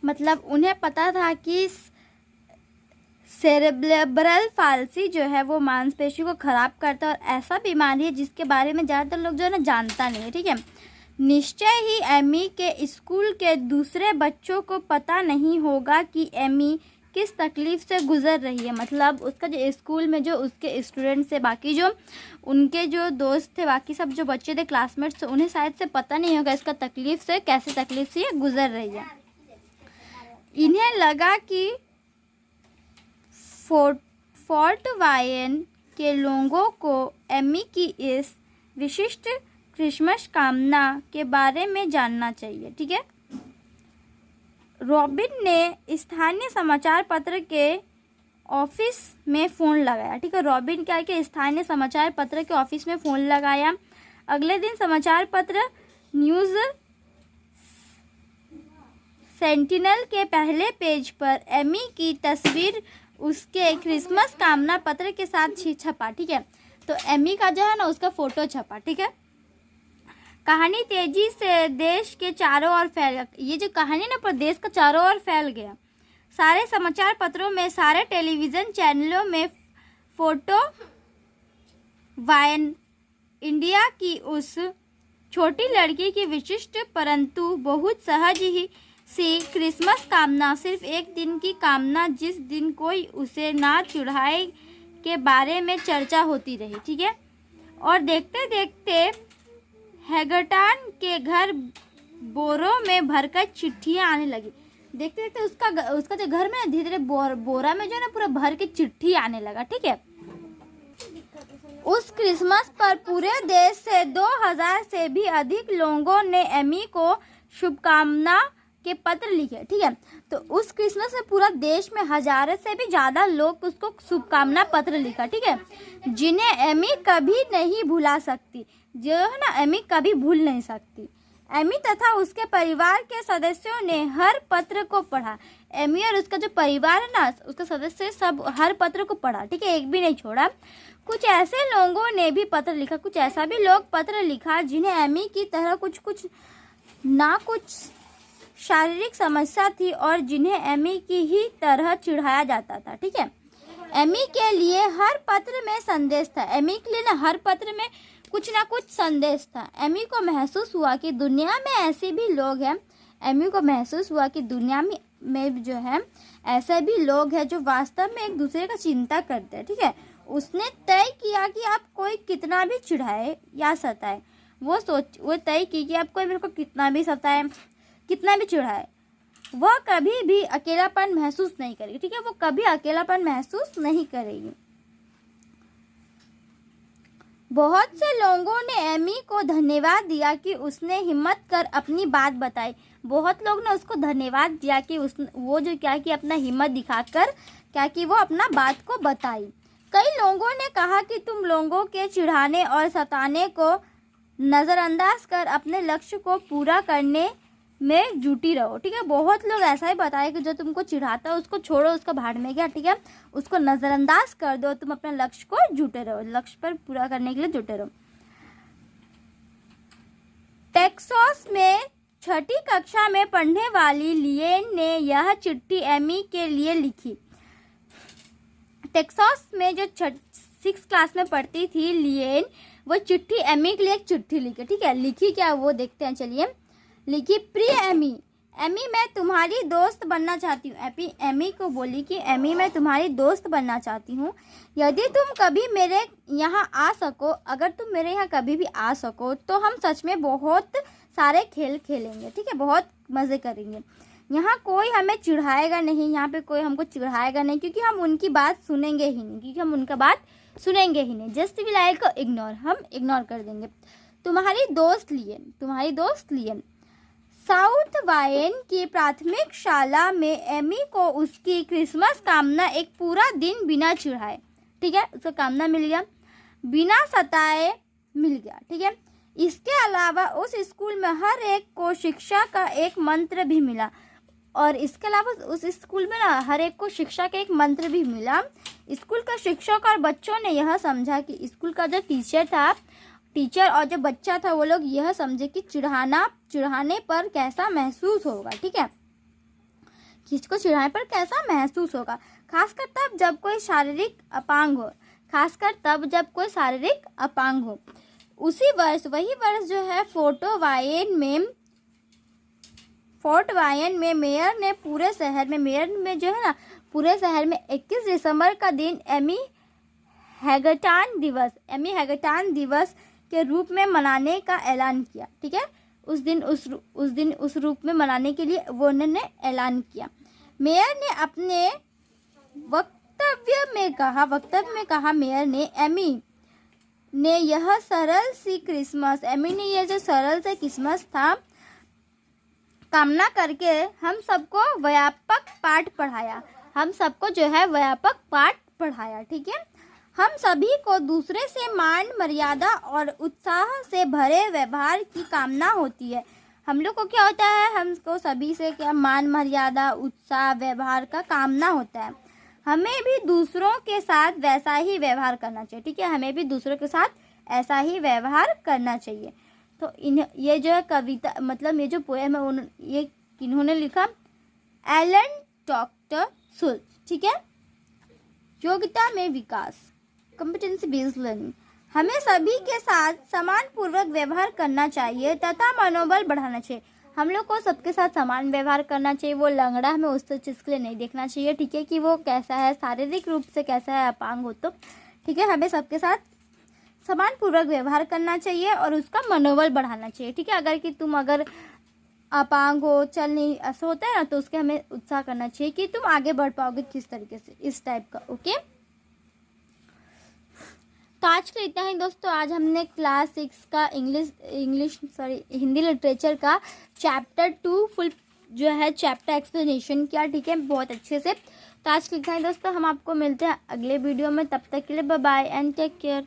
मतलब उन्हें पता था कि सेरेब्रल पाल्सी जो है वो मांसपेशी को ख़राब करता है और ऐसा बीमारी है जिसके बारे में ज़्यादातर लोग जो है ना जानता नहीं है, ठीक है। निश्चय ही एमी के स्कूल के दूसरे बच्चों को पता नहीं होगा कि एमी किस तकलीफ़ से गुज़र रही है। मतलब उसका जो स्कूल में जो उसके स्टूडेंट्स थे, बाकी जो उनके जो दोस्त थे, बाकी सब जो बच्चे थे, क्लासमेट्स थे, उन्हें शायद से पता नहीं होगा इसका तकलीफ़ से, कैसे तकलीफ़ से ये गुज़र रही है। इन्हें लगा कि फोर्ट वायन के लोगों को एमी की इस विशिष्ट क्रिसमस कामना के बारे में जानना चाहिए, ठीक है। रॉबिन ने स्थानीय समाचार पत्र के ऑफिस में फ़ोन लगाया, ठीक है। रॉबिन क्या कि स्थानीय समाचार पत्र के ऑफिस में फ़ोन लगाया। अगले दिन समाचार पत्र न्यूज़ सेंटिनल के पहले पेज पर एमी की तस्वीर उसके क्रिसमस कामना पत्र के साथ छपा, ठीक है। तो एमी का जो है ना उसका फ़ोटो छपा, ठीक है। कहानी तेजी से देश के चारों ओर फैल गया। ये जो कहानी ना पूरे देश का चारों ओर फैल गया। सारे समाचार पत्रों में, सारे टेलीविज़न चैनलों में फोटो वायन इंडिया की उस छोटी लड़की की विशिष्ट परंतु बहुत सहज ही सी क्रिसमस कामना, सिर्फ एक दिन की कामना जिस दिन कोई उसे ना चढ़ाए के बारे में चर्चा होती रही, ठीक है। और देखते देखते हैगर्टन के घर बोरों में भरकर चिट्ठियाँ आने लगी। देखते देखते उसका जो घर में धीरे धीरे बोरा में जो ना पूरा भर के चिट्ठी आने लगा, ठीक है। उस क्रिसमस पर पूरे देश से 2000 से भी अधिक लोगों ने एमी को शुभकामना के पत्र लिखे, ठीक है। तो उस क्रिसमस में पूरा देश में 1000 से भी ज़्यादा लोग उसको शुभकामना पत्र लिखा, ठीक है, जिन्हें एमी कभी नहीं भुला सकती, जो है ना एमी कभी भूल नहीं सकती। एमी तथा उसके परिवार के सदस्यों ने हर पत्र को पढ़ा। एमी और उसका जो परिवार है ना, उसके सदस्य सब हर पत्र को पढ़ा, ठीक है, एक भी नहीं छोड़ा। कुछ ऐसे लोगों ने भी पत्र लिखा, कुछ ऐसा भी लोग पत्र लिखा जिन्हें एमी की तरह कुछ शारीरिक समस्या थी और जिन्हें एमी की ही तरह चिढ़ाया जाता था, ठीक है। एमी के लिए हर पत्र में संदेश था। एमी के लिए ना हर पत्र में कुछ ना कुछ संदेश था। एमी को महसूस हुआ कि दुनिया में ऐसे भी लोग हैं। एमी को महसूस हुआ कि दुनिया में जो है ऐसे भी लोग हैं जो वास्तव में एक दूसरे का चिंता करते हैं, ठीक है। उसने तय किया कि आप कोई कितना भी चिढ़ाए या सताए, वो तय की कि आप कोई मेरे को कितना भी सताए, कितना भी चिढ़ाए, वह कभी भी अकेलापन महसूस नहीं करेगी, ठीक है। वो कभी अकेलापन महसूस नहीं करेगी। बहुत से लोगों ने एमी को धन्यवाद दिया कि उसने हिम्मत कर अपनी बात बताई। बहुत लोग ने उसको धन्यवाद दिया कि वो जो क्या कि अपना हिम्मत दिखाकर क्या कि वो अपना बात को बताई। कई लोगों ने कहा कि तुम लोगों के चिढ़ाने और सताने को नज़रअंदाज कर अपने लक्ष्य को पूरा करने में जुटी रहो, ठीक है। बहुत लोग ऐसा ही बताए कि जो तुमको चिढ़ाता है उसको छोड़ो, उसका भाड़ में गया, ठीक है, उसको नज़रअंदाज कर दो, तुम अपने लक्ष्य को जुटे रहो, लक्ष्य पर पूरा करने के लिए जुटे रहो। टेक्सास में 6ठी कक्षा में पढ़ने वाली लिएन ने यह चिट्ठी एमी के लिए लिखी। टेक्सास में जो 6th क्लास में पढ़ती थी लिएन, वो चिट्ठी एमी के लिए एक चिट्ठी लिखी, ठीक है। लिखी क्या वो देखते हैं, चलिए। लिखी, प्रिय एमी, मैं तुम्हारी दोस्त बनना चाहती हूँ। एमी को बोली कि एमी मैं तुम्हारी दोस्त बनना चाहती हूँ। यदि तुम कभी मेरे यहाँ आ सको, अगर तुम मेरे यहाँ कभी भी आ सको तो हम सच में बहुत सारे खेल खेलेंगे, ठीक है, बहुत मज़े करेंगे। यहाँ कोई हमें चिढ़ाएगा नहीं, यहाँ पे कोई हमको चिढ़ाएगा नहीं, क्योंकि हम उनकी बात सुनेंगे ही नहीं, क्योंकि हम उनका बात सुनेंगे ही नहीं। जस्ट वी लाइक को इग्नोर, हम इग्नोर कर देंगे। तुम्हारी दोस्त लियन। साउथ वायन की प्राथमिक शाला में एमी को उसकी क्रिसमस कामना एक पूरा दिन बिना चिढ़ाए, ठीक है, उसका कामना मिल गया, बिना सताए मिल गया, ठीक है। इसके अलावा उस स्कूल में हर एक को शिक्षा का एक मंत्र भी मिला, और इसके अलावा उस स्कूल में ना हर एक को शिक्षा का एक मंत्र भी मिला। स्कूल का शिक्षक और बच्चों ने यह समझा कि स्कूल का जो टीचर और जो बच्चा था वो लोग यह समझे कि चिढ़ाने पर कैसा महसूस होगा, ठीक है। किसी को चिढ़ाने पर कैसा महसूस होगा, खासकर तब जब कोई शारीरिक अपांग हो, खासकर तब जब कोई शारीरिक अपांग हो। उसी वर्ष, वही वर्ष जो है, फोर्ट वायन में मेयर ने पूरे शहर में, मेयर में जो है ना, पूरे शहर में 21 दिसंबर का दिन एमी हैगर्टन दिवस के रूप में मनाने का ऐलान किया। ठीक है, उस दिन उस रूप में मनाने के लिए वो उन्होंने ऐलान किया। मेयर ने अपने वक्तव्य में कहा मेयर ने एमी ने यह सरल सी क्रिसमस, एमी ने यह जो सरल सा क्रिसमस था, कामना करके हम सबको व्यापक पाठ पढ़ाया, हम सबको जो है व्यापक पाठ पढ़ाया। ठीक है, हम सभी को दूसरे से मान मर्यादा और उत्साह से भरे व्यवहार की कामना होती है। हम लोग को क्या होता है, हमको सभी से क्या मान मर्यादा उत्साह व्यवहार का कामना होता है। हमें भी दूसरों के साथ वैसा ही व्यवहार करना चाहिए। ठीक है, हमें भी दूसरों के साथ ऐसा ही व्यवहार करना चाहिए। तो ये जो है कविता, मतलब ये जो पोएम है, ये किन्होंने लिखा, एलन डॉक्टर सुल। ठीक है, योग्यता में विकास, कॉम्पिटेंसी बेस्ड लर्निंग। हमें सभी के साथ समान पूर्वक व्यवहार करना चाहिए तथा मनोबल बढ़ाना चाहिए। हम लोग को सबके साथ समान व्यवहार करना चाहिए। वो लंगड़ा हमें उस चीज़ के लिए नहीं देखना चाहिए। ठीक है, कि वो कैसा है, शारीरिक रूप से कैसा है, अपांग हो तो। ठीक है, हमें सबके साथ समान पूर्वक व्यवहार करना चाहिए और उसका मनोबल बढ़ाना चाहिए। ठीक है, अगर अपांग हो, चल नहीं, ऐसा होता है ना, तो उसके हमें उत्साह करना चाहिए कि तुम आगे बढ़ पाओगे किस तरीके से, इस टाइप का। ओके, तो आज का इतना ही दोस्तों। आज हमने क्लास 6 का हिंदी लिटरेचर का चैप्टर 2 फुल जो है चैप्टर एक्सप्लेनेशन किया। ठीक है, बहुत अच्छे से। तो आज का इतना ही दोस्तों, हम आपको मिलते हैं अगले वीडियो में। तब तक के लिए bye bye and take care.